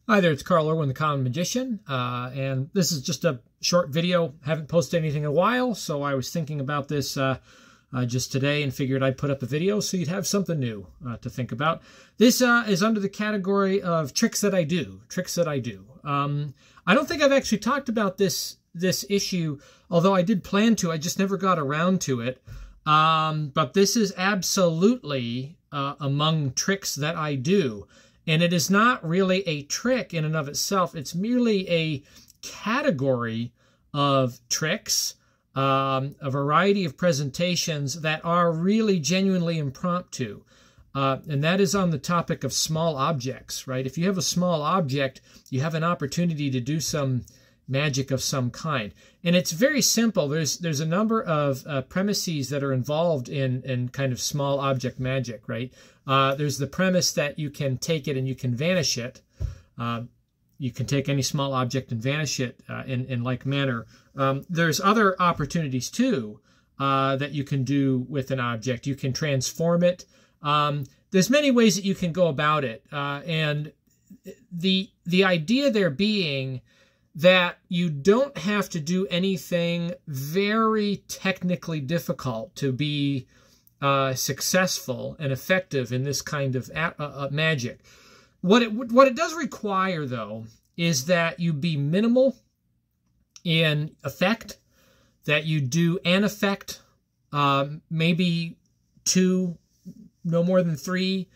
Hi there, it's Carl Irwin, the Common Magician, and this is just a short video. Haven't posted anything in a while, so I was thinking about this just today and figured I'd put up a video so you'd have something new to think about. This is under the category of tricks that I do. I don't think I've actually talked about this issue, although I did plan to. I just never got around to it. But this is absolutely among tricks that I do. And it is not really a trick in and of itself. It's merely a category of tricks, a variety of presentations that are really genuinely impromptu. And that is on the topic of small objects, right? If you have a small object, you have an opportunity to do some magic of some kind. And it's very simple. There's a number of premises that are involved in kind of small object magic, right? There's the premise that you can take it and you can vanish it. You can take any small object and vanish it in like manner. There's other opportunities too that you can do with an object. You can transform it. There's many ways that you can go about it. And the idea there being that you don't have to do anything very technically difficult to be successful and effective in this kind of magic. What it does require, though, is that you be minimal in effect, that you do an effect, maybe 2, no more than 3,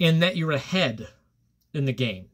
and that you're ahead in the game.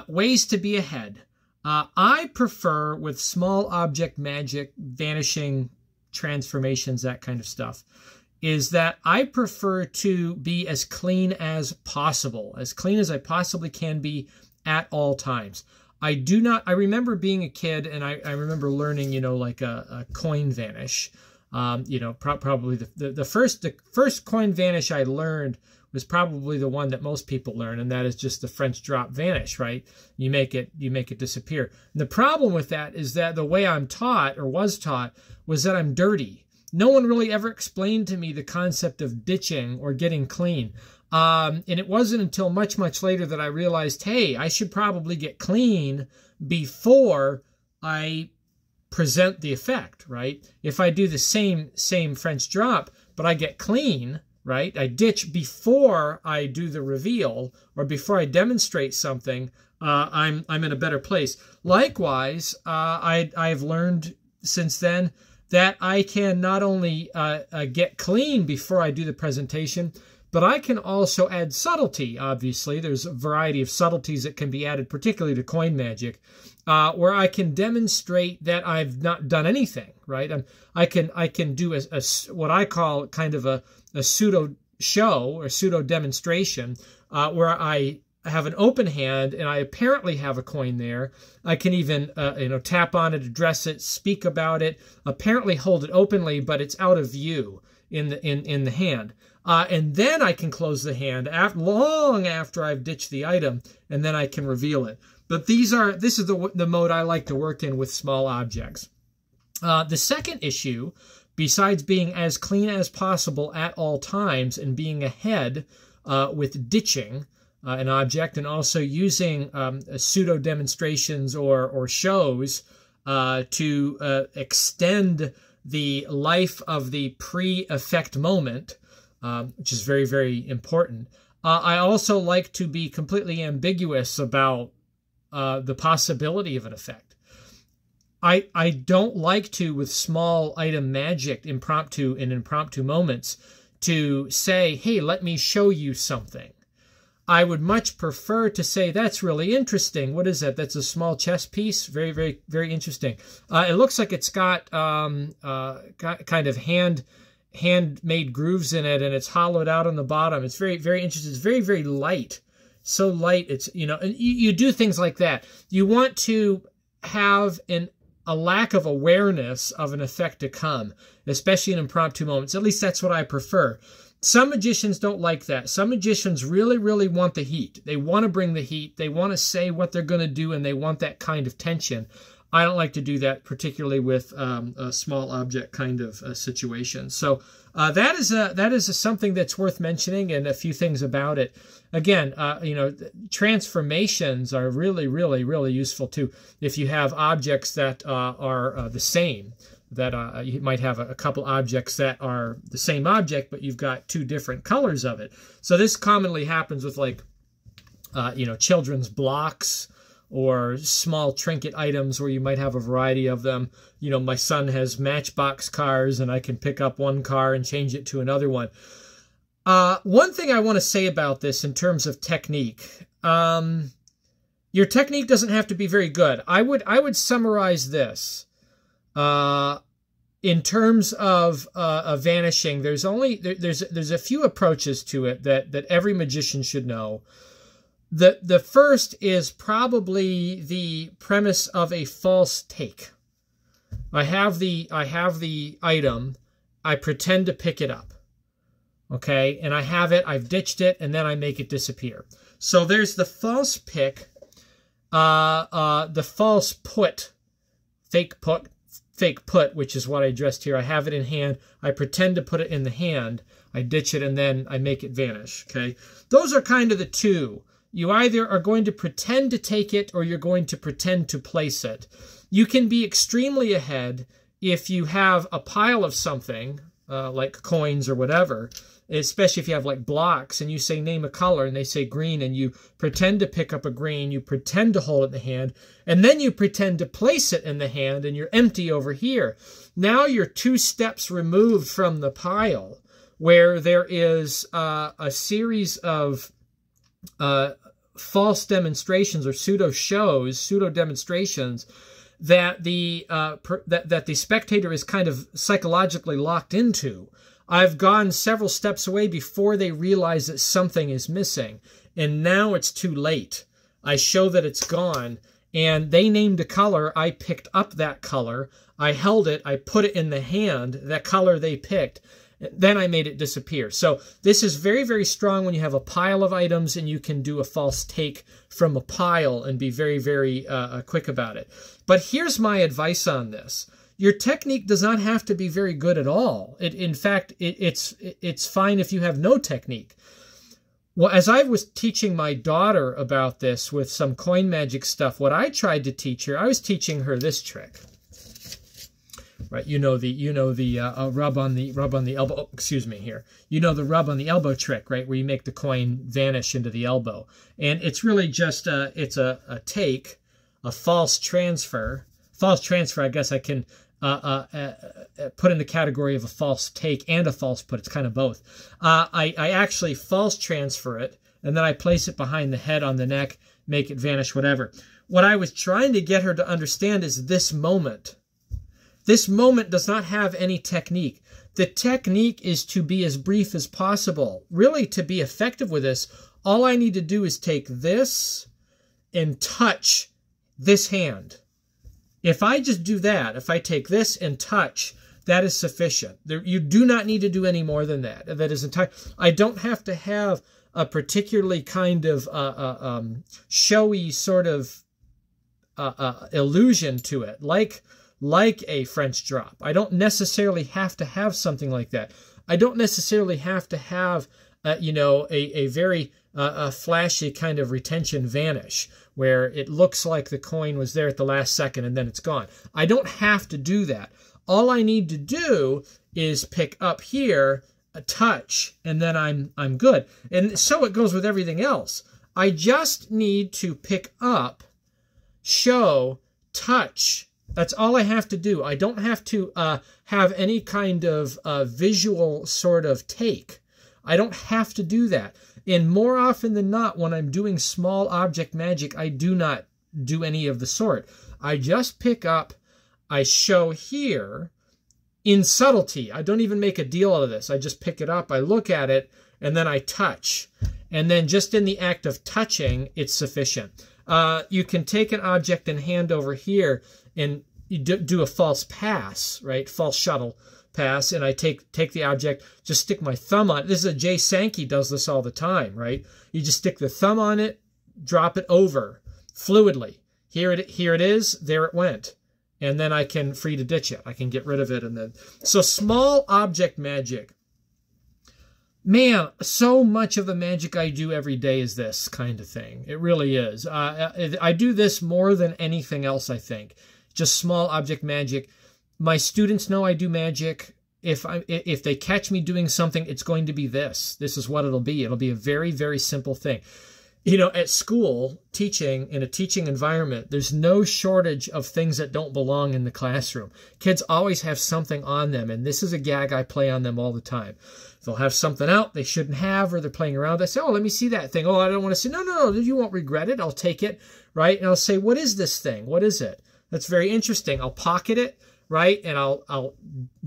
Ways to be ahead. I prefer, with small object magic, vanishing, transformations, that kind of stuff, is that I prefer to be as clean as possible, as clean as I possibly can be at all times. I remember being a kid and I remember learning, like a coin vanish. Probably the first coin vanish I learned was probably the one that most people learn, and that is just the French drop vanish, right? You make it disappear. And the problem with that is that the way I'm taught, or was taught, was that I'm dirty. No one really ever explained to me the concept of ditching or getting clean. And it wasn't until much, much later that I realized, hey, I should probably get clean before I present the effect, right? If I do the same French drop, but I get clean, right? I ditch before I do the reveal or before I demonstrate something, I'm in a better place. Likewise, I've learned since then that I can not only get clean before I do the presentation, but I can also add subtlety, obviously. There's a variety of subtleties that can be added, particularly to coin magic, where I can demonstrate that I've not done anything, right? I can do what I call kind of a pseudo show or pseudo demonstration, where I have an open hand and I apparently have a coin there. I can even tap on it, address it, speak about it, apparently hold it openly, but it's out of view in the hand. And then I can close the hand long after I've ditched the item, and then I can reveal it. But this is the mode I like to work in with small objects. The second issue, besides being as clean as possible at all times and being ahead with ditching an object, and also using pseudo demonstrations or shows to extend the life of the pre-effect moment, which is very, very important. I also like to be completely ambiguous about the possibility of an effect. I don't like to, with small item magic, impromptu moments, to say, hey, let me show you something. I would much prefer to say, that's really interesting. What is that? That's a small chess piece. Very, very, very interesting. It looks like it's got kind of handmade grooves in it, and it's hollowed out on the bottom. It's very, very interesting. It's very, very light. So light. It's, and you do things like that. You want to have a lack of awareness of an effect to come, especially in impromptu moments. At least that's what I prefer. Some magicians don't like that. Some magicians really, really want the heat. They want to bring the heat. They want to say what they're going to do, and they want that kind of tension. I don't like to do that, particularly with a small object kind of situation. So that is something that's worth mentioning, and a few things about it. Again, transformations are really, really, really useful too. If you have objects that are the same, that you might have a couple objects that are the same object, but you've got two different colors of it. So this commonly happens with like, children's blocks, or small trinket items where you might have a variety of them. My son has Matchbox cars, and I can pick up one car and change it to another one. One thing I want to say about this in terms of technique, your technique doesn't have to be very good. I would summarize this. In terms of vanishing, there's a few approaches to it that every magician should know. The first is probably the premise of a false take. I have the item, I pretend to pick it up, okay, and I have it, I've ditched it, and then I make it disappear. So there's the false pick, the false put, fake put, which is what I addressed here. I have it in hand, I pretend to put it in the hand, I ditch it, and then I make it vanish, okay? Those are kind of the two. You either are going to pretend to take it, or you're going to pretend to place it. You can be extremely ahead if you have a pile of something, like coins or whatever, especially if you have like blocks, and you say name a color, and they say green, and you pretend to pick up a green, you pretend to hold it in the hand, and then you pretend to place it in the hand, and you're empty over here. Now you're 2 steps removed from the pile, where there is a series of false demonstrations, or pseudo demonstrations, that the spectator is kind of psychologically locked into. I've gone several steps away before they realize that something is missing, and now it's too late. I show that it's gone, and they named a color. I picked up that color, I held it, I put it in the hand, that color they picked, then I made it disappear. So this is very, very strong when you have a pile of items and you can do a false take from a pile and be very, very quick about it. But here's my advice on this. Your technique does not have to be very good at all. In fact, it's fine if you have no technique. Well, as I was teaching my daughter about this with some coin magic stuff, what I tried to teach her, I was teaching her this trick. Right, the rub on the elbow. Oh, excuse me here. The rub on the elbow trick, right, where you make the coin vanish into the elbow, and it's really just it's a take, a false transfer. False transfer, I guess I can put in the category of a false take and a false put. It's kind of both. I actually false transfer it, and then I place it behind the head on the neck, make it vanish, whatever. What I was trying to get her to understand is this moment. This moment does not have any technique. The technique is to be as brief as possible. Really, to be effective with this, all I need to do is take this and touch this hand. If I just do that, if I take this and touch, that is sufficient. You do not need to do any more than that. That is entire. I don't have to have a particularly kind of showy sort of illusion to it, like a French drop. I don't necessarily have to have something like that. I don't necessarily have to have, a very flashy kind of retention vanish, where it looks like the coin was there at the last second and then it's gone. I don't have to do that. All I need to do is pick up here, a touch, and then I'm good. And so it goes with everything else. I just need to pick up, show, touch. That's all I have to do. I don't have to have any kind of visual sort of take. I don't have to do that. And more often than not, when I'm doing small object magic, I do not do any of the sort. I just pick up, I show here in subtlety. I don't even make a deal out of this. I just pick it up, I look at it, and then I touch. And then just in the act of touching, it's sufficient. You can take an object and hand over here and you do a false pass, right? False shuttle pass, and I take the object, just stick my thumb on it. This is a Jay Sankey does this all the time, right? You just stick the thumb on it, drop it over fluidly. Here it is, there it went. and then I can free to ditch it. I can get rid of it. And then, so small object magic. Man, so much of the magic I do every day is this kind of thing. It really is. I do this more than anything else, I think. Just small object magic. My students know I do magic. If they catch me doing something, it's going to be this. This is what it'll be. It'll be a very, very simple thing. You know, at school, teaching, in a teaching environment, there's no shortage of things that don't belong in the classroom. Kids always have something on them, and this is a gag I play on them all the time. They'll have something out they shouldn't have, or they're playing around. I say, oh, let me see that thing. Oh, I don't want to see. No, you won't regret it. I'll take it, right? And I'll say, what is this thing? What is it? That's very interesting. I'll pocket it, right? And I'll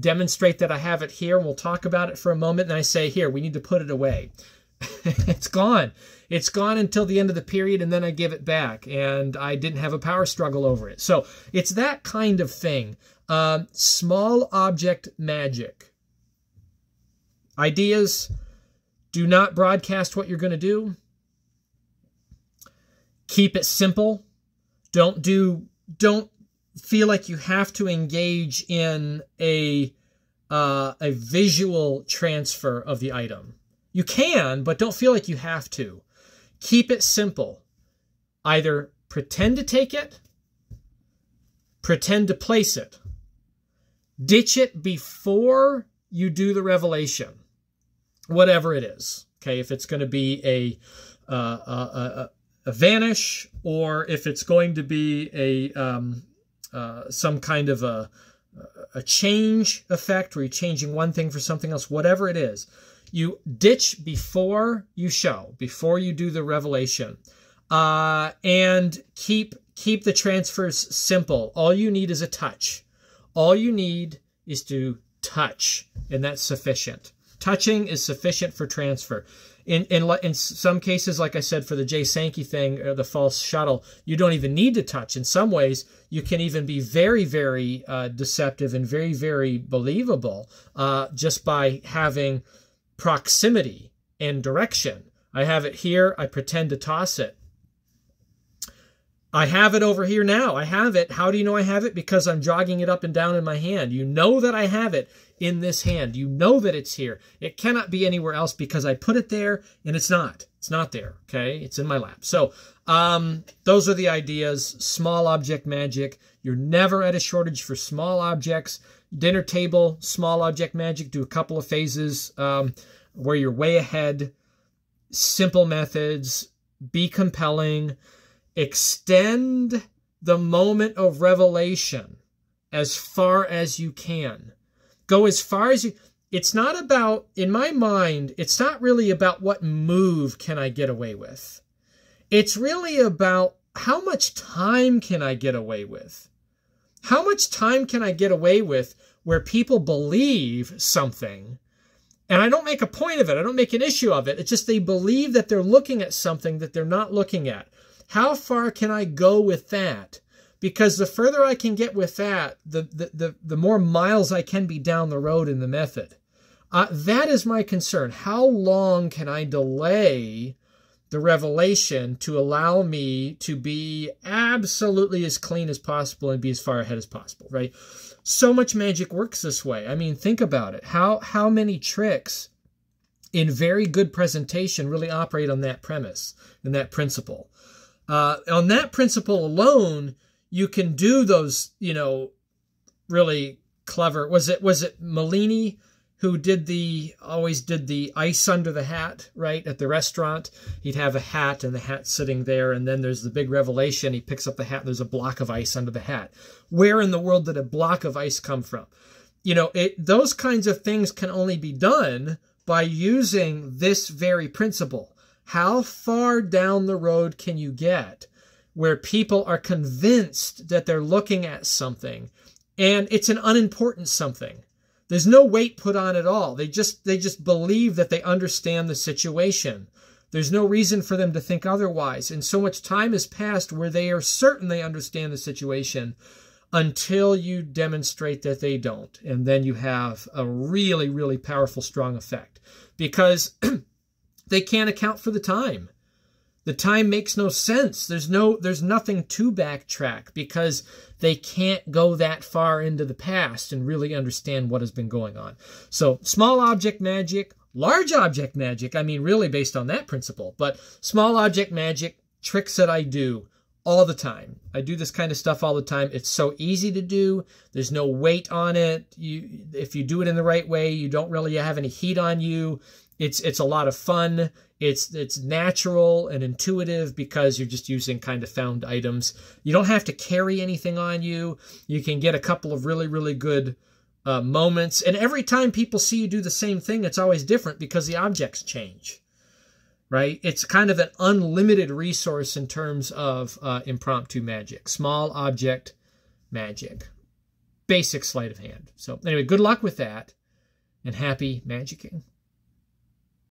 demonstrate that I have it here, and we'll talk about it for a moment. And I say, here, we need to put it away. It's gone. It's gone until the end of the period, and then I give it back, and I didn't have a power struggle over it. So it's that kind of thing. Small object magic. Ideas. Do not broadcast what you're going to do. Keep it simple. Don't feel like you have to engage in a visual transfer of the item. You can, but don't feel like you have to. Keep it simple. Either pretend to take it, pretend to place it. Ditch it before you do the revelation, whatever it is. Okay, if it's going to be a vanish, or if it's going to be some kind of a change effect, where you're changing one thing for something else, whatever it is. You ditch before you show, before you do the revelation, and keep the transfers simple. All you need is a touch. All you need is to touch, and that's sufficient. Touching is sufficient for transfer. In some cases, like I said, for the Jay Sankey thing, or the false shuttle, you don't even need to touch. In some ways, you can even be very, very deceptive and very, very believable just by having proximity and direction. I have it here. I pretend to toss it. I have it over here now. I have it. How do you know I have it? Because I'm jogging it up and down in my hand. You know that I have it in this hand. You know that it's here. It cannot be anywhere else because I put it there and it's not. It's not there. Okay? It's in my lap. So those are the ideas. Small object magic. You're never at a shortage for small objects. Dinner table, small object magic. Do a couple of phases where you're way ahead. Simple methods. Be compelling. Extend the moment of revelation as far as you can. Go as far as you... It's not about, in my mind, it's not really about what move can I get away with. It's really about how much time can I get away with. How much time can I get away with where people believe something, and I don't make a point of it, I don't make an issue of it, it's just they believe that they're looking at something that they're not looking at. How far can I go with that? Because the further I can get with that, the more miles I can be down the road in the method. That is my concern. How long can I delay the revelation to allow me to be absolutely as clean as possible and be as far ahead as possible, right? So much magic works this way. I mean, think about it. How many tricks in very good presentation really operate on that premise and that principle? On that principle alone, you can do those, really clever. Was it Malini who always did the ice under the hat, right? At the restaurant, he'd have a hat and the hat sitting there. And then there's the big revelation. He picks up the hat. There's a block of ice under the hat. Where in the world did a block of ice come from? Those kinds of things can only be done by using this very principle. How far down the road can you get where people are convinced that they're looking at something and it's an unimportant something? There's no weight put on at all. They just believe that they understand the situation. There's no reason for them to think otherwise. And so much time has passed where they are certain they understand the situation until you demonstrate that they don't. And then you have a really, really powerful, strong effect because they can't account for the time. The time makes no sense. There's nothing to backtrack because they can't go that far into the past and really understand what has been going on. So small object magic, large object magic, I mean, really based on that principle, but small object magic, tricks that I do all the time. I do this kind of stuff all the time. It's so easy to do. There's no weight on it. If you do it in the right way, you don't really have any heat on you. It's a lot of fun. It's natural and intuitive because you're just using kind of found items. You don't have to carry anything on you. You can get a couple of really, really good moments. And every time people see you do the same thing, it's always different because the objects change, right? It's kind of an unlimited resource in terms of impromptu magic, small object magic, basic sleight of hand. So anyway, good luck with that and happy magicking.